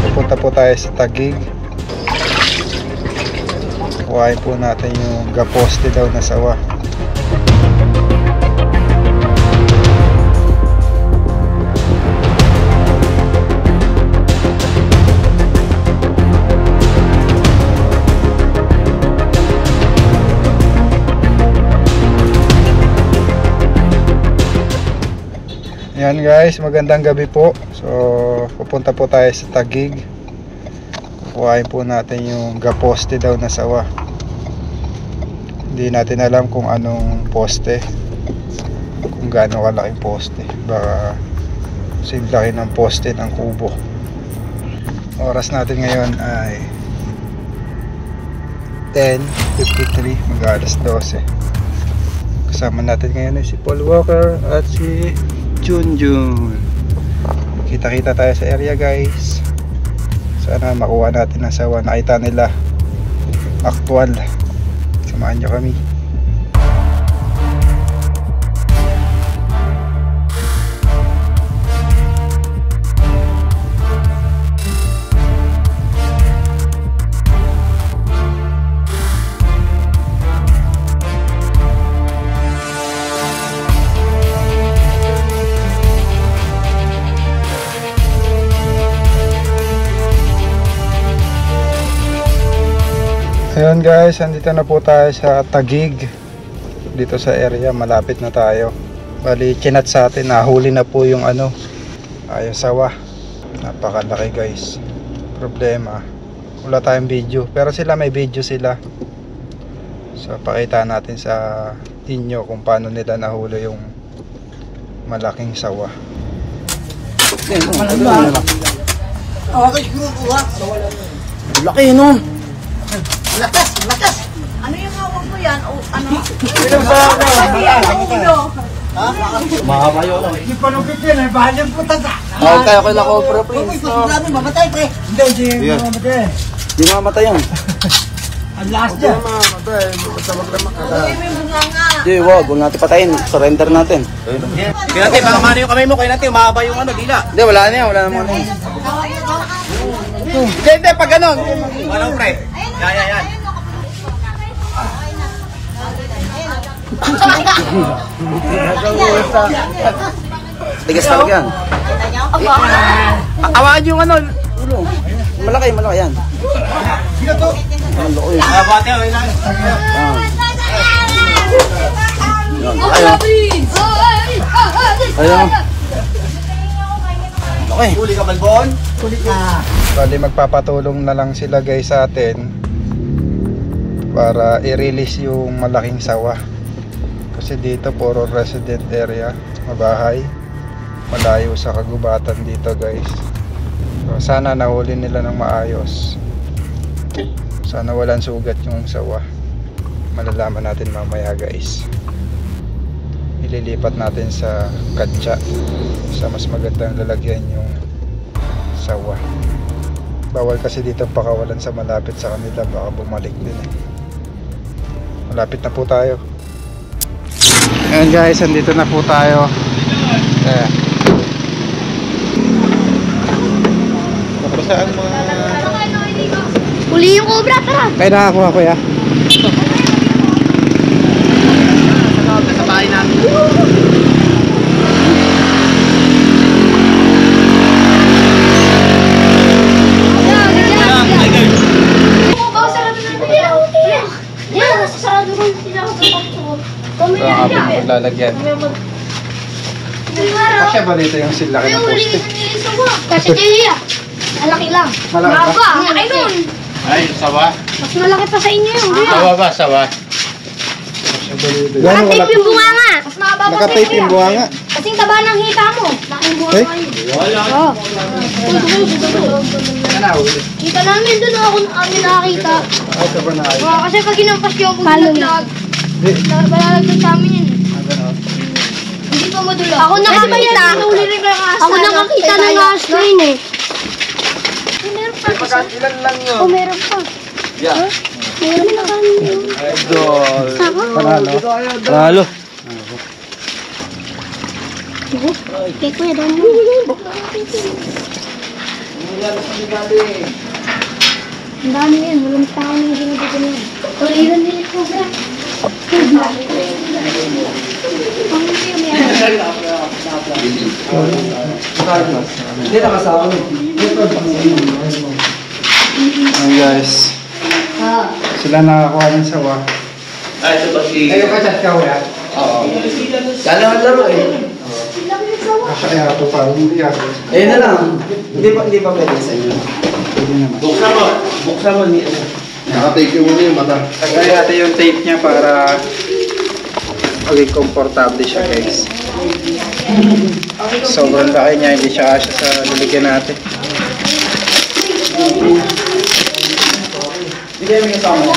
Pupunta po tayo sa Taguig. Kuhain po natin yung gaposte daw na sawa. Yan guys, magandang gabi po. So pupunta po tayo sa Taguig. Kuhain po natin yung gaposte daw na sawa. Hindi natin alam kung anong poste, kung gaano kalaking poste. Baka simplaki ng poste ng kubo. Oras natin ngayon ay 10:53, mag-alas 12. Kasama natin ngayon ay si Paul Walker at si Junjun. Kita-kita tayo sa area guys. Sana makuha natin ang sawa. Nakita nila actual. Samahan nyo kami. Ayun guys, andito na po tayo sa Taguig. Dito sa area, malapit na tayo. Bali, chinat sa atin, nahuli na po yung yung sawa. Napakalaki guys. Problema, wala tayong video. Pero sila may video sila. So, pakita natin sa inyo kung paano nila nahuli yung malaking sawa. Laki no? Lakas, lakas. Ano yung hawak mo yan? O ano? Mahaba yun. Hindi pa nupit yun, ay bahalang puta sa. Kaya ko lang ako pro please. Hindi, mamatay pre. Hindi mamatay. Di mamatay yan. Ang last dyan. Hindi mamatay. Basta maglamak ka. Huwag mo yung bunga nga. Hindi, wag natin patayin. Surrender natin. Kaya natin, baka mano yung kamay mo. Kaya natin, mahaba yung dila. Hindi, wala na yan. Wala na muna yan. Hindi, pag ganon. Ano, pre? Yan. Tigas talaga yan. Awaan yung ulo. Malaki yan. Ang loko yun. Bate, okay lang. Ayun. Okay. Huli ka, Balbon? Kulit na. Bali, magpapatulong na lang sila guys sa atin para i-release yung malaking sawa. Kasi dito puro resident area, mabahay, malayo sa kagubatan dito guys. So, sana nahuli nila ng maayos. Sana walang sugat yung sawa. Malalaman natin mamaya guys. Ililipat natin sa katsa, sa mas magandang lalagyan yung sawa. Bawal kasi dito pakawalan sa malapit sa kanila, baka bumalik din eh. Malapit na po tayo. Ayan guys, andito na po tayo. Ayan. Saan mga... Huli yung cobra, tara! Kaya nakakuha ko ya. Sa bahay namin. Ito ang ating paglalagyan. Kasya ba dito yung silaki ng poste? Kasi Tia, malaki lang. Malaki ba? Maba, ang laki nun. Ay, sawa. Mas malaki pa sa inyo yun. Sawa ba, sawa? Yan, Nakatape yung bunga nga. Mas mahaba pa sa nakatape yung buha nga. Kasing taba ng hita mo. Laking bunga Eh? nga yun. Wala. Oo. Kita namin doon ako amin nakakita. Ay, ito ba na ayos? Kasi pag ginampas yung bulag, balalagdag sa amin yun. Hindi pa madula. Ako nakakita. Ako nakakita ng last line eh. Ilan lang yun? Oh, meron pa. Yeah. Meron na kami. Idol. Saka? Panalo. Kay Kuya, dami mo. Ang dami yan. Walang tao na yung ginagawa niya. Tuliran nila po ba? Hindi nakasama. Ayan guys. Sila nakakuha ng sawa. Ay, ito ba si... Ayaw ka chat ka wala? Kala ang laro eh. Kasya kaya ito pa. Hindi ako. Ayun na lang. Hindi pa pwede sa inyo. Pwede naman. Buksan mo ni... Nakatake yung muna yung mata. Tagay natin yung tape niya para maging komportable siya guys. Sobrang laki niya, hindi siya kasya sa lalagyan natin. Hindi kami kasama.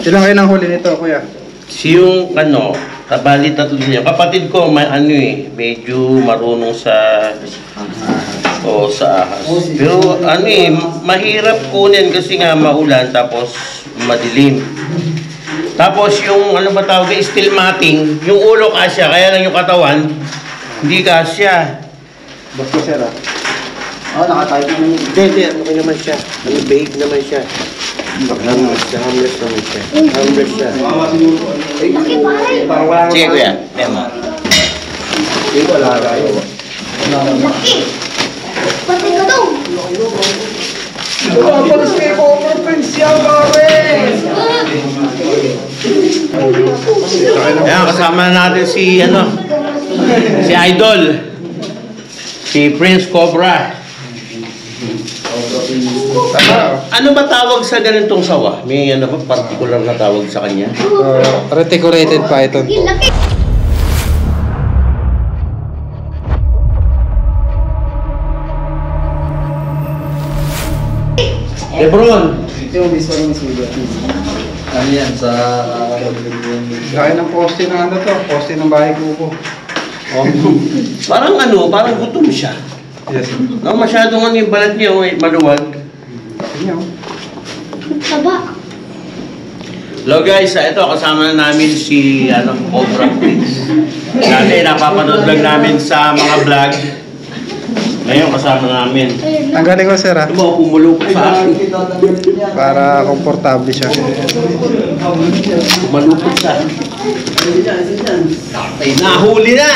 Ilang kayo nang huli nito kuya? Si yung ano, kabali tatlo niya. Kapatid ko may ano eh, medyo marunong sa sa ahas. Pero ano eh, mahirap kunin kasi nga maulan tapos madilim. Tapos yung ano ba tawag, steel matting, yung ulo kasya, kaya lang yung katawan hindi kasya. Basta sir ah. Oo, nakatype naman yun. Hindi, okay naman siya. Ano, vague naman siya. Harmless naman siya. Harmless siya. Laki pare. Sige kuya, memo. Hindi ko wala tayo. Laki. Pati ka daw. Palis kayo ko, friends yan, pare! Ayan, kasama natin si ano, si Idol. Si Prince Cobra. Ano ba tawag sa ganitong sawa? May ano ba particular na tawag sa kanya? Reticulated python po. Laki. Lebron! Ito yung mismo ng sugat. Ano yan, sa... Laki ng poste ng ano to, poste ng bahay kuko. Parang ano, parang gutom siya. Yes. No, masyadong ano yung balat niya, maluwag. Laki niya oh. Taba. Hello guys, ito kasama na namin si ano, Cobra Prince. Dati napapanood lang namin sa mga vlog. Ngayon kasama namin. Tanggalin ko sir ah. Ano mo, pumulupot sa akin. Para komportable siya. Pumalupot sa akin. Ay, nahuli na!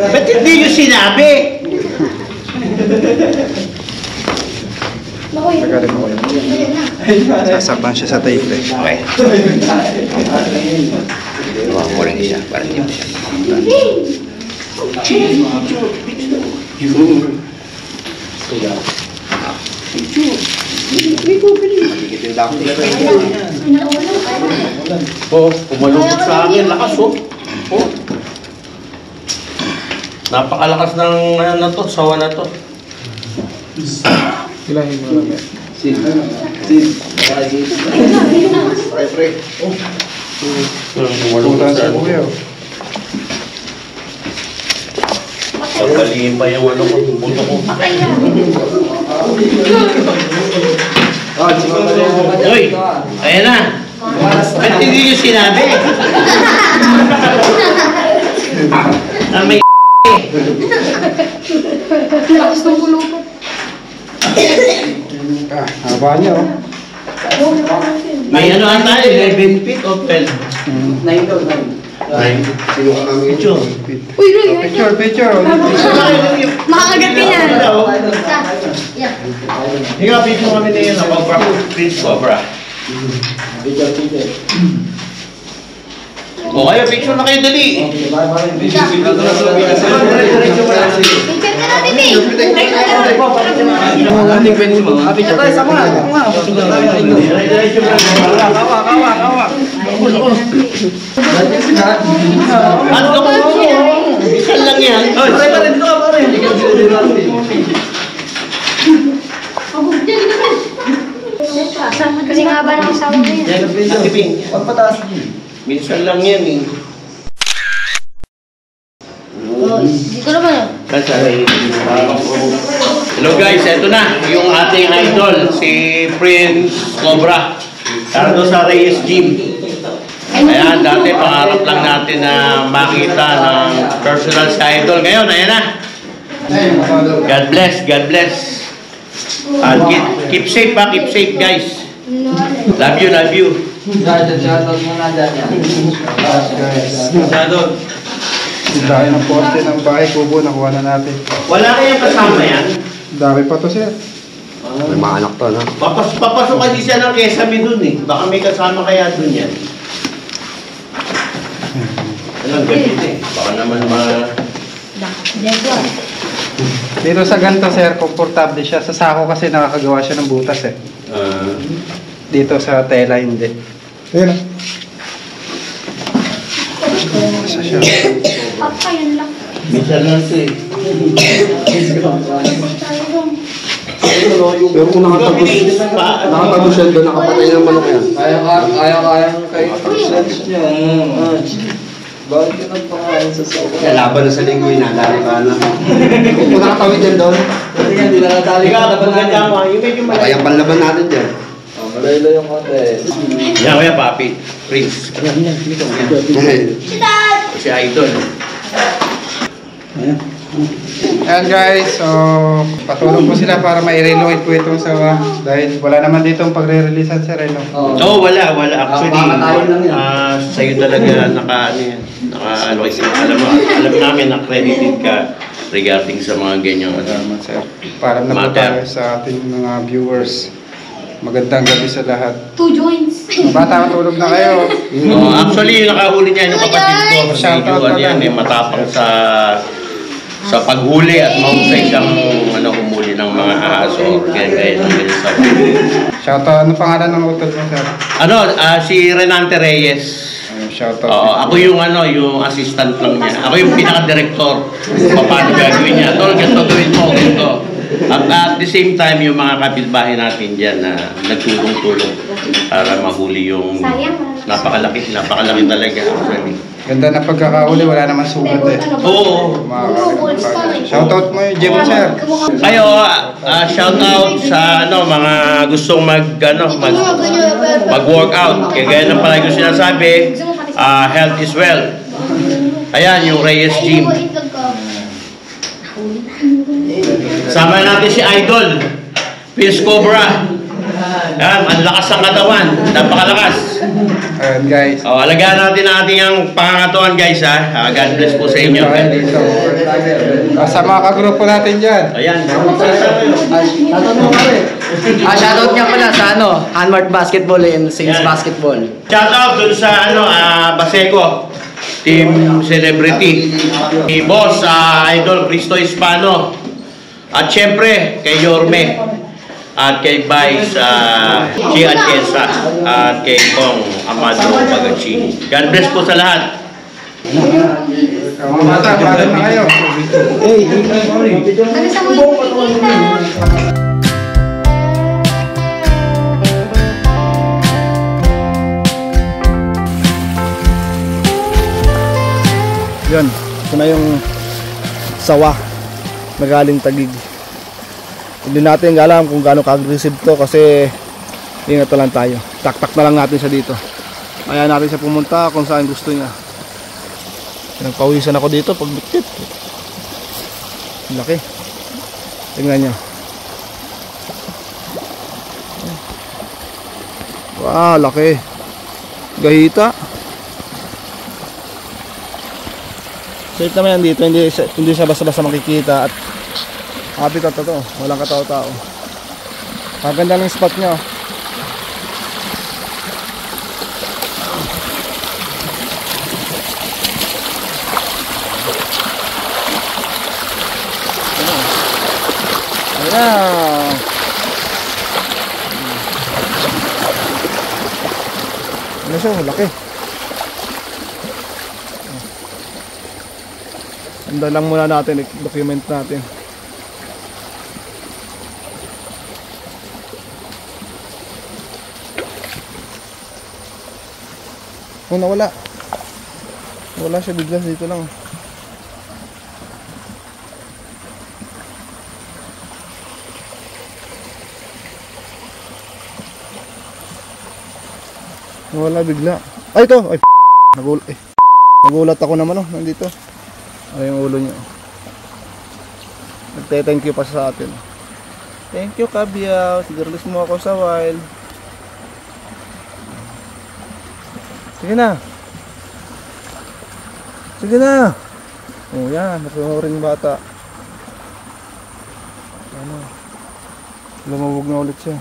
Ba't hindi nyo sinabi? Tagalin mo kuya. Sasapan siya sa tape eh. Okay. Huwag mo rin siya, para hindi mo siya. Oh, pumalupot sa akin. Lakas oh. Oh. Napakalakas ng ano na to, sawa na to. Ilahin mo lang yan. Pumalupot Pumunta sa sa ano. kuya oh. Pagkaliin pa yung ano ko, buto ko. Uy, ayan na. Ba't hindi nyo sinabi? Na may Lakas ng kulupot. Ah, haba niya oh. may ano ata, 11 feet of 12. 9 daw, 9. Picture. Uy, Roy. Picture. Makakagat ka niyan. Yeah. Ikaw, picture kami na yun. Cobra, Prince Cobra. O kayo, picture na kayo dali. Picture ka natin, eh. Ano ko? Bisan lang yan. Kasi nga ba ng asawa mo yan? Yan, Ping. Pagpataas. Minsan lang yan eh. Hindi ko naman yun. Hello guys, eto na yung ating idol, si Prince Cobra. Tara sa Reyes Gym. Ayan, dati pangarap lang natin na makita ng personal si idol. Ngayon, ayan na. God bless, God bless. And keep safe ha, keep safe guys. Love you, love you. Shoutout muna dyan yan. Shoutout. Dahil ng poste ng bahay kubo, nakuha na natin. Wala kayang kasama yan? Dami pa to sir. May mga anak to, no? Papasok kasi siya ng Quezon dun eh. Baka may kasama kaya dun yan. Alam, gabi eh. Baka naman Dito sa ganito sir, komportable siya. Sa sako kasi nakakagawa siya ng butas eh. Dito sa tela hindi. Ayun. Isa siya. Papa, yun lang. minsan lang ito eh. Pero kung nakatagos yan doon, nakapatay ng manok yan. Kaya kayo niya. Bakit ka nagpakain sa sawa? Kaya laban na sa linggoy na, dali ka na. Kung nakatawid yan doon, hindi na natali ka. Kaya panlaban natin dyan. Malayla yung konti. Yan kaya papi, Prince. Si Dad! Si Idol. Ayan guys, so patulong po sila para ma-relocate po itong sawa. Dahil wala naman dito ang pagre-releasean sa Reno. Oo, wala. Actually, sa'yo talaga naka-allocate. Alam namin, accredited ka regarding sa mga ganyang Salamat sir. Para na po tayo sa ating mga viewers. Magandang gabi sa lahat. 2 joints. Bata, matulog na kayo. Actually, yung nakahuli niya yung kapatid ko. Shoutout Medyo pala. matapang sa paghuli at mahusay siyang humuli ng mga aso. Ganyan sa Shoutout, ano pangalan ng utol mo sir? si Renante Reyes. Shoutout. Ako yung assistant lang niya. Ako yung pinaka-director. Paano gagawin niya? Tol, ganito gawin mo, ganito. At the same time, yung mga kapitbahay natin dyan na nagtulong-tulong para mahuli yung napakalaki talaga actually. Ganda na pagkakahuli, wala naman sugat eh. Oo. Shoutout mo yung gym sir. Kayo, shoutout sa mga gustong mag-workout. Kaya gaya ng palagi ko sinasabi, health is wealth. Ayan, yung Reyes Gym. Sama natin si Idol, Prince Cobra. Yan, ang lakas ng katawan, napakalakas. Ayan guys. Alagaan natin ang ating pangangatawan guys ha. God bless po sa inyo. Sa mga kagrupo natin dyan. Ayan. Shoutout niya pala sa Hanmart Basketball and Saints Yan. Basketball. Shoutout dun sa Baseco, Team Celebrity. Ni Boss, Idol Cristo Hispano. At syempre, kay Yorme. At kay Vice, Chi Atienza. At kay Kong Amado Pagachi. God bless po sa lahat. Mga bata, bata na kayo. Ano sa mga kita? Yan, ito na yung sawa na galing Taguig. Hindi natin alam kung gaano ka-aggressive to kasi ingat na lang tayo. Tak-tak na lang natin siya dito. Kaya natin siya pumunta kung saan gusto niya. Nagpawisan ako dito pag bitit. Laki. Tingnan niyo. Wow, laki. Gahita. Safe naman yan dito, hindi siya basta-basta makikita at habitat na to, walang katao-tao. Maganda ng spot nyo. Ayan. Ano siya, laki. Handa lang muna natin, document natin. Oh, nawala. Wala siya bigla dito lang. Wala bigla. Ay, ito! Ay, nagulat ako naman, oh. Nandito. Ay, yung ulo niya. Nagte-thank you pa sa atin. Thank you, Kabiyaw. Sigurlis mo ako sa wild. Sige na. Sige na. Oh, yan. Nasunod bata. Ano? Lumawag na ulit siya.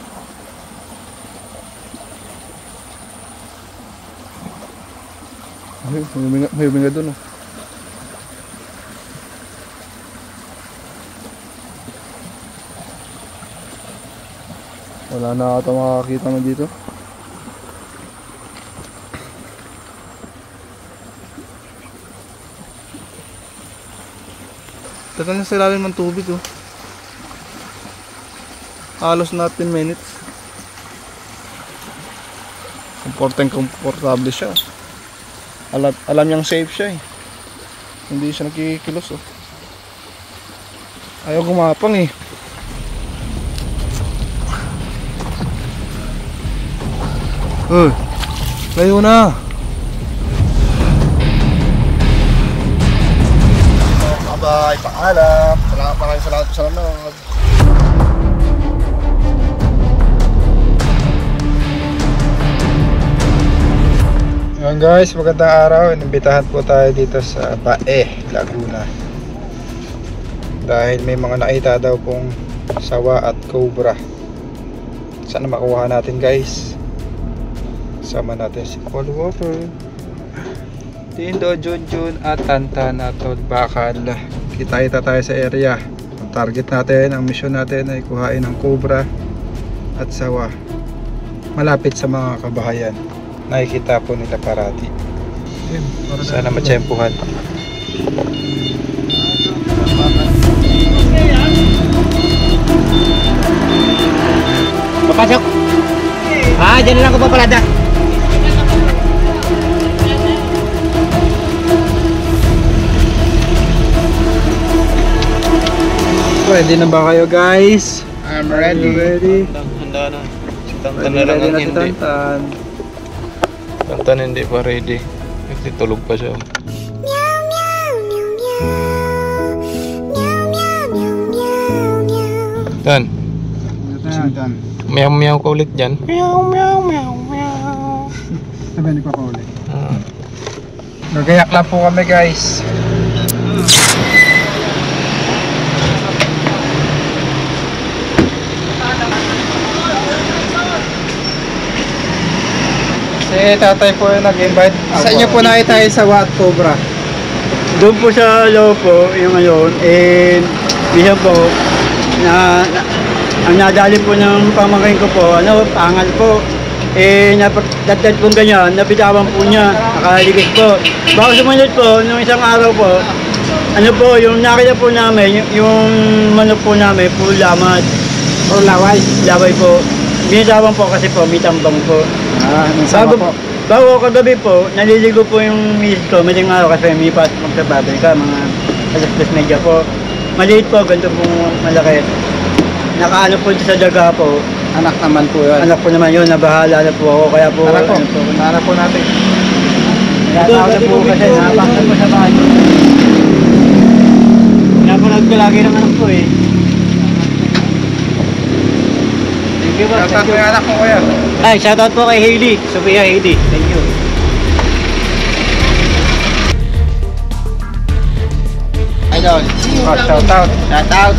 Ay, may huminga dun, oh. Wala na ata makakita mo dito. Tagal na sa ilalim ng tubig, oh. Halos na 10 minutes. Komportable siya. Alam niyang safe siya, eh. Hindi siya nakikilos, oh. Ayaw gumapang, eh. Layo na. Bye, paalam. Maraming salamat sa nanonood. Ayan guys, magandang araw. Inimbitahan po tayo dito sa Bae, Laguna. Dahil may mga nakita daw pong sawa at cobra. Sana makuha natin guys. Sama natin si Paul Walker, Tindo, Junjun at Tantan at Tol Bakal. Kita tayo sa area. Ang target natin, ang mission natin ay kuhain ng cobra at sawa malapit sa mga kabahayan. Nakikita po nila parati. Sana matsyempuhan. Papasok! Dyan na lang ko papalada. Ready na ba kayo guys? I'm ready. Handa na. Si Tantan Ready na lang na ang si hindi. Tantan. Tantan hindi pa ready. Kasi tulog pa siya. Tan, Tantan. meow ka ulit dyan. Sabi hindi pa ulit. Gagayak lang po kami guys. Si tatay po yung nag-invite. Sa inyo po nakita yung sawa at cobra. Doon po sa loob po, yung ngayon, minsan po, ang nadali po ng pamangkin ko po, pangal po, napagdadad pong ganyan, nabitawan po niya, nakaligis po. Bago sumunod po, nung isang araw po, yung nakita po namin, yung manok po namin, puro lamad. O laway. Laway po. Binitawan po kasi po, may tambang po. Anong sawa po? Bago kagabi po, naliligo po yung misis ko, maling araw kasi may pasok sa pabrika, mga alas 2:30 po. Maliit po, ganito pong malaki. Nakaano po sa daga po. Anak naman po yun. Anak po naman yun, nabahala na po ako, kaya po... Tara po, tara po natin. Natawag na po kasi, napakta po sa bahay. Napanood ko lagi ng anak po eh. Thank you po, Shoutout po yung anak ko kuya. Ay, shoutout po kay Hailey, Sophia Hailey. Thank you. Idol. Shoutout. Shoutout.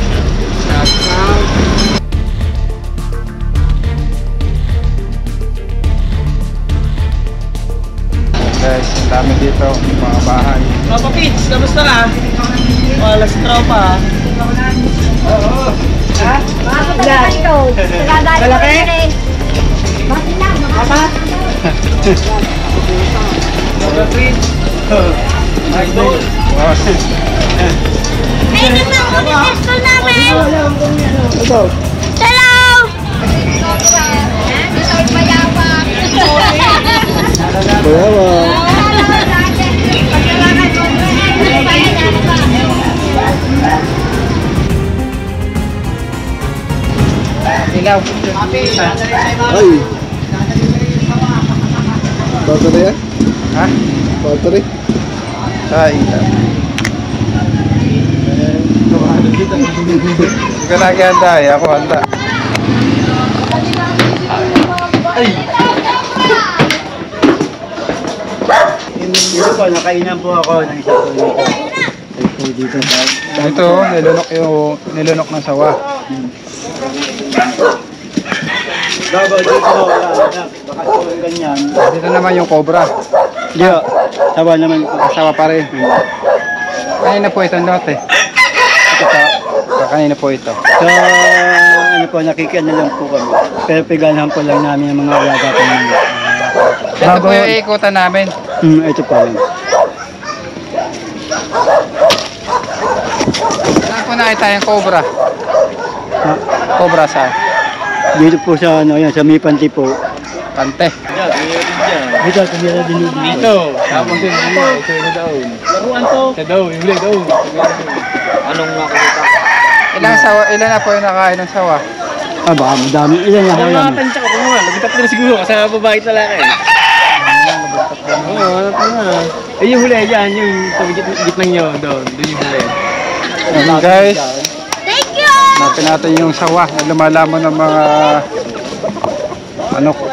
Guys, ang dami dito, mga bahay. Papa Pits, kamusta ka? Wala si tropa. Malaki? Papa Pits. Idol. Ay, naman, ulit-esto namin! Hello! Mayawak! Ilaw. Ay. Battery yan? Ha? Battery? Sa ilaw. Hindi ka naghihanda eh. Ako handa. Dito po, nakainan po ako ng isa po dito. Ito dito. Ito, nilunok ng sawa. Bago dito po, wala. Baka po ganyan. Dito naman yung cobra. Hindi po, sawa naman po. Sawa pa rin. Kanina po itong lote. Ito po. Kanina po ito. So, ano po, nakikian na lang po kami. Pero piganahan po lang namin ang mga alaga po namin. Ito po yung ikutan namin. Ito po lang. Saan po nakita yung cobra? Cobra sa Dito po sa, ano, yan, sa Mipanti po. Pante. Dito, tumira din dito. Tapos din, ito yung daon. Laruan to. Sa daon, yung daon. Anong nakikita? Ilan na po yung nakain ng sawa? Ah, baka madami. Ilan lang. Mga tansya ko nga, labitak na siguro kasi babae talaga eh. Oo, ano pa na. Eh yung huli dyan, yung sa gitnang nyo, doon yung huli. Guys, Thank you! natin natin yung sawa na lumalaman ng mga ano ko.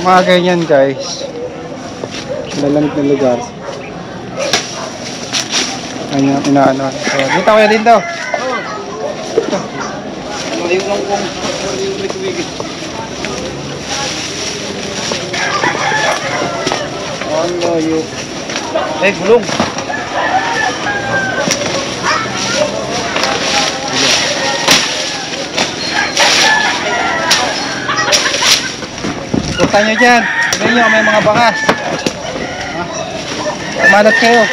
Mga ganyan guys, lalamig na lugar. Ano, inaano. So, dito kuya dito. Ano yung gulong. Ikutan nyo dyan. Tignan nyo, may mga bakas. Kumalat kayo.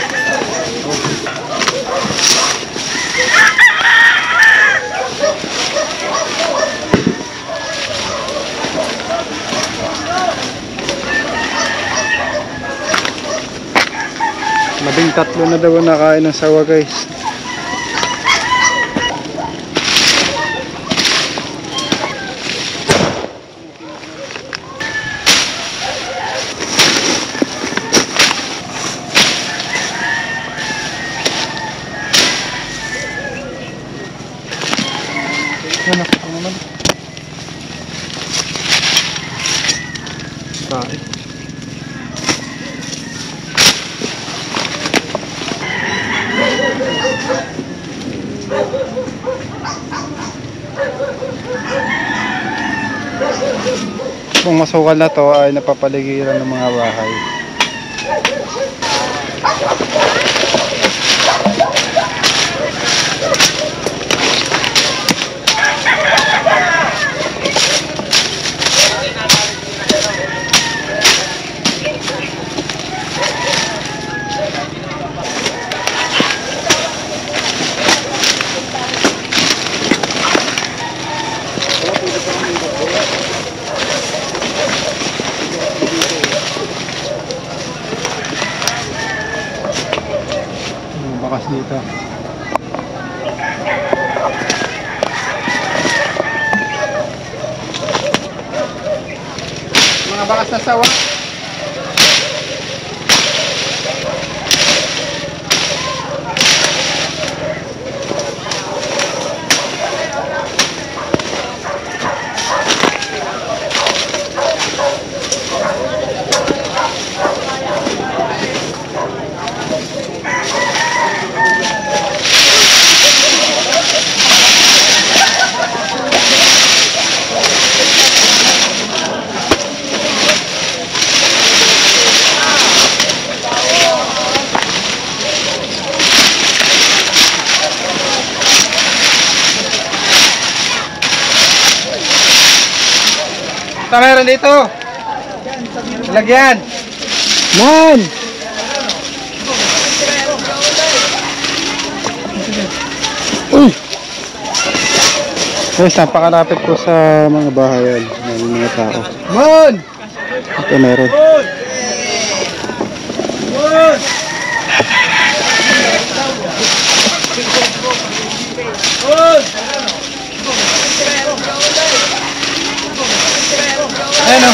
Tatlo na daw nakain ng sawa guys. Ano ko naman? Bakit? Kung masukal na to ay napapaligiran ng mga bahay. Bakas dito. Mga bakas na sawa. Ito meron dito. Lagyan! Man! Uy! Guys, napakalapit po sa mga bahayan ng mga tao. Man! Ito meron. Ayan o.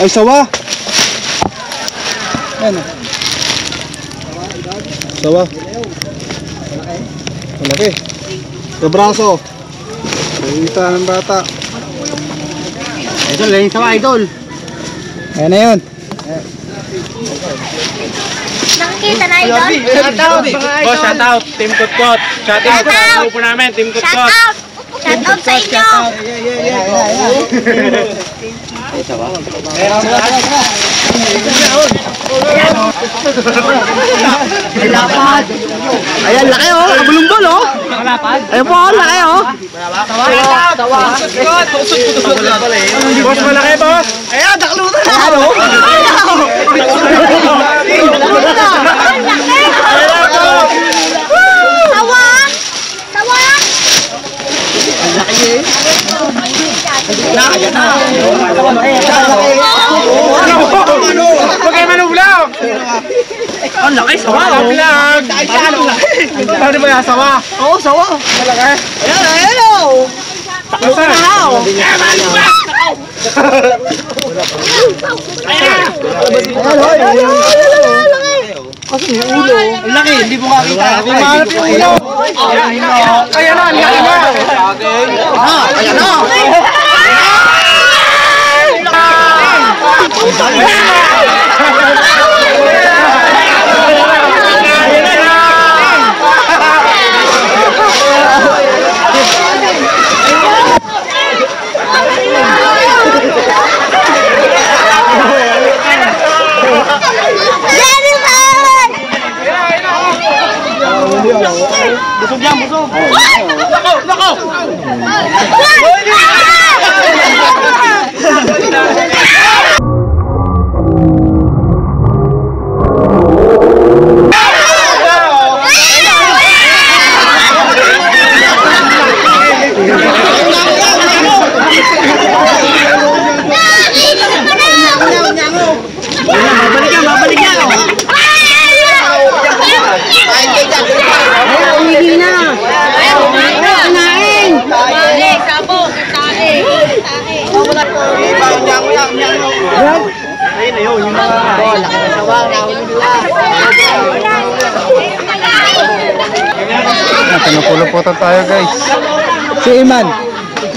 Ay, sawa! Ayan o. Sawa. Malaki. Sa braso. Nakikita ng bata. Idol, yung sawa, idol. Ayan na yun. Nakikita na idol? Boss, shout out. Team Kutkot. Shout out sa grupo namin, Team Shout Kutkot. out! Shout out sa inyo! Lapad. Ayan, laki oh. Kabulumbol oh. Ayan po, laki oh. Boss, malaki, boss. Ayan, naklutan na. Ayan oh. Tawa! Tawa! Huwag kayo manublaw. Ang laki, sawa. Vlog. Paano ba yung sawa? Oo, sawa. Malaki. Ayan, ayan oh. Taklutan na oh. Ang laki, hindi mo makita. Mahanap yung ulo. Ayan na, laki na. Ayan na. Busog yan, busog. Nako! Babalik yan. Hindi na! Kanain! Tae! Sabo! Tae! Tae! Ayun, yung mga Pinupuluputan tayo guys. Si Iman.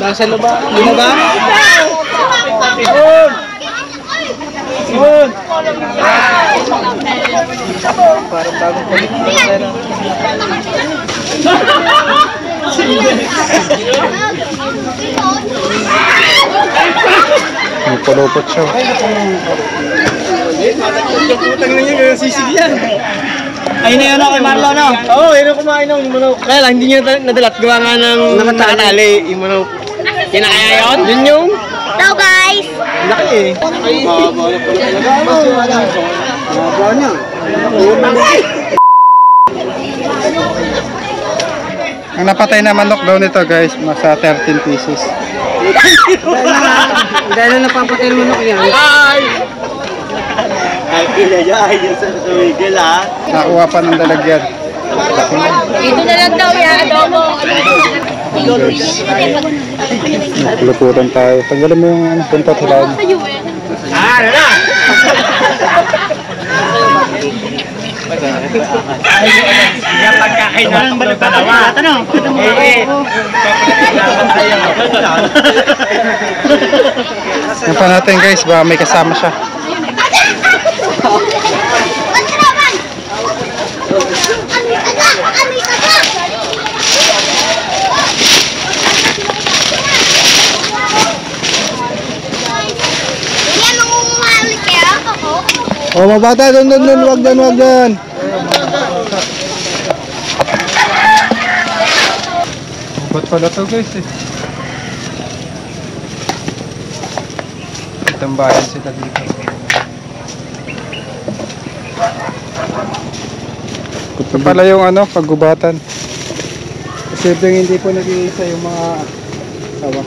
nasa loob ba? Lima ba? Parang bagong kulit na pera. Pinupulupot siya. Putang na niya, sisig yan. Ayun na yun ako kay Marlo, no? Oo, yun ang kumain ng manok. Kaya lang, hindi niya nadalat. Gawa nga ng nakatali yung manok. Kinakaya yun? Yun yung? Hello guys! Laki eh. Mahaba na pala talaga. Mahaba niya. Ang napatay na manok daw nito guys, nasa 13 pieces. Dahil na napapatay ng manok yan. Ay! Ay, kinayay yun sa Miguel ha. Nakuha pa ng dalagyan. Dito na lang daw yan, adobo. Puluputan tayo. Tanggalin mo yung buntot hilahin. Ah, ano na? Yung pagkakainan ng dalawa. Yan pa natin guys, baka may kasama siya. O, mabata, doon, wag doon. Ba't pala to guys eh? tambayan sila dito. Ito pala yung ano, paggubatan. Kasi hindi po nag-iisa yung mga sawa.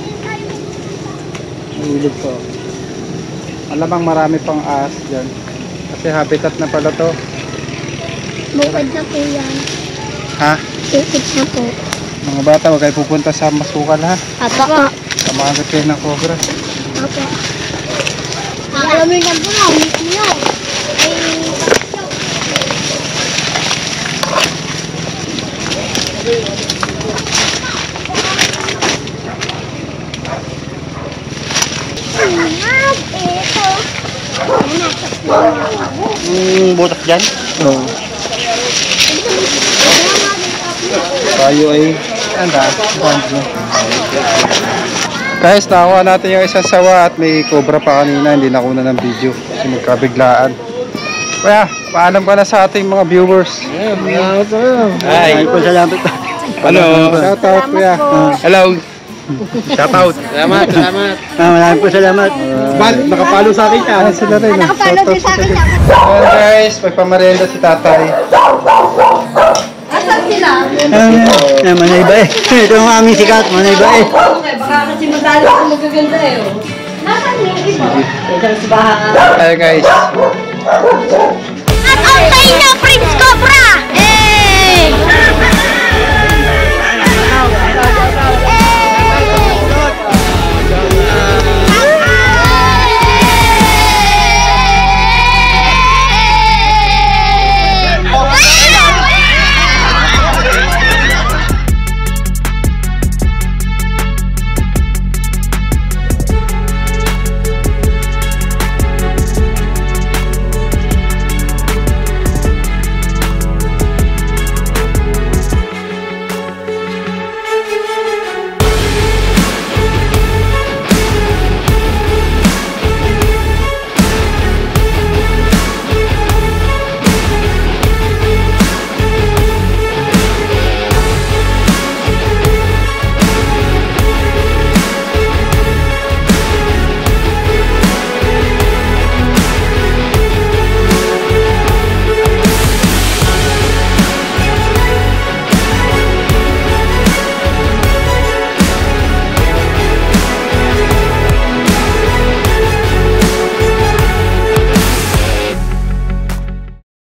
Nahulog po. Alamang marami pang ahas dyan. Kasi habitat na pala to. Bukod na po yan. Ha? Bukod na po. Mga bata, huwag kayo pupunta sa masukal ha. Apo. Samagat kayo ng cobra. Apo. Alam mo yung po na, ulit niyo. Butas dyan? Oo. Tayo ay guys, nakuha natin yung isang sawa at may cobra pa kanina. Hindi nakuna ng video kasi magkabiglaan. Kaya, paalam ka na sa ating mga viewers. Ay, po salamat. Ano? Shout out kuya. Hello. Shout out. Salamat. Maraming po salamat. Ba't nakapalo sa akin yan? Sila rin. Nakapalo din sa akin. Ayan guys, may pamarenda si tatay. Asan sila? Manay ba eh. Ito ang aming sikat, manay ba eh. Baka kasi madali ako magaganda eh. Nasaan yung iba? Ito sa baha. Ayan guys.